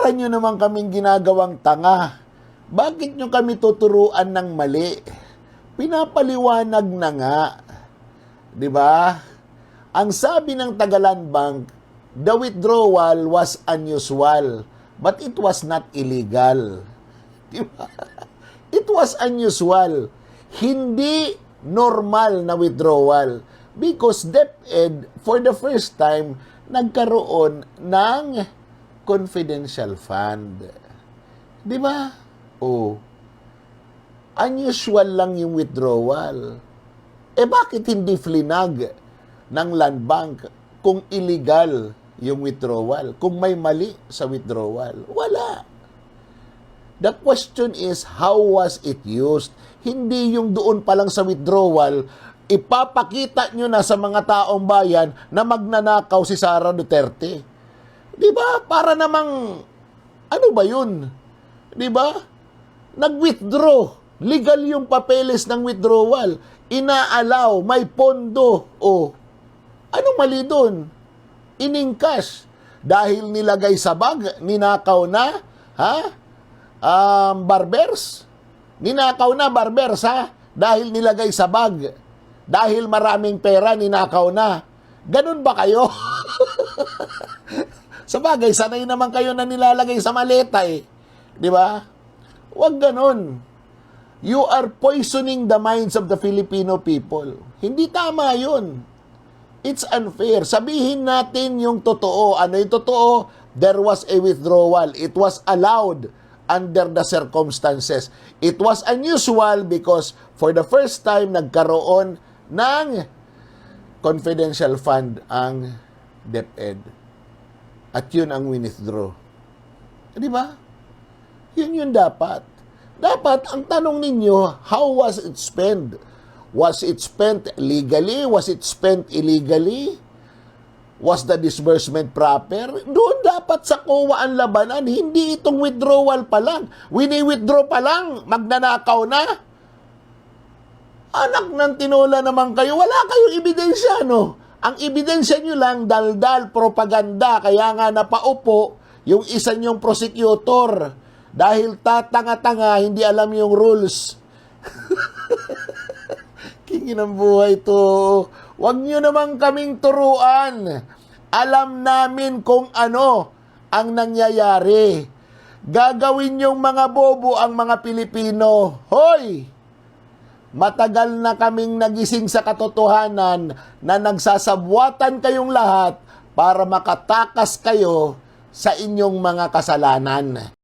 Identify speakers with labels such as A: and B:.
A: Para nyo naman kaming ginagawang tanga. Bakit nyo kami tuturuan ng mali? Pinapaliwanag na nga. Di ba? Ang sabi ng Tagalan Bank, the withdrawal was unusual, but it was not illegal. Di ba? It was unusual. Hindi normal na withdrawal. Because DepEd, for the first time, nagkaroon ng confidential fund. Di ba? Oh. Unusual lang yung withdrawal. Bakit hindi flinag ng Land Bank kung illegal yung withdrawal? Kung may mali sa withdrawal? Wala. The question is, how was it used? Hindi yung doon pa lang sa withdrawal, ipapakita nyo na sa mga taong bayan na magnanakaw si Sara Duterte. Di ba? Para namang, ano ba yun? Di ba? Nag-withdraw. Legal yung papeles ng withdrawal. Inaalaw, may pondo. O, ano mali doon? Iningkas. Dahil nilagay sa bag, ninakaw na, ha? Barbers? Ninakaw na, barbers, ha? Dahil nilagay sa bag. Dahil maraming pera, ninakaw na. Ganun ba kayo? Sa bagay, sanay naman kayo na nilalagay sa maleta eh. Di ba? Huwag ganun. You are poisoning the minds of the Filipino people. Hindi tama yun. It's unfair. Sabihin natin yung totoo. Ano yung totoo? There was a withdrawal. It was allowed under the circumstances. It was unusual because for the first time, nagkaroon ng confidential fund ang DepEd. At yun ang withdraw. Di ba? Yun dapat. Dapat, ang tanong ninyo, how was it spent? Was it spent legally? Was it spent illegally? Was the disbursement proper? Doon dapat sa COA ang labanan, hindi itong withdrawal pa lang. Wini-withdraw pa lang, magnanakaw na. Anak ng tinola naman kayo, wala kayong ebidensya, no? Ang ebidensya nyo lang, daldal, propaganda, kaya nga napaupo yung isa nyong prosecutor. Dahil tatanga-tanga, hindi alam yung rules. Kingin ang buhay to. Huwag nyo naman kaming turuan. Alam namin kung ano ang nangyayari. Gagawin yung mga bobo ang mga Pilipino. Hoy! Matagal na kaming nagising sa katotohanan na nagsasabwatan kayong lahat para makatakas kayo sa inyong mga kasalanan.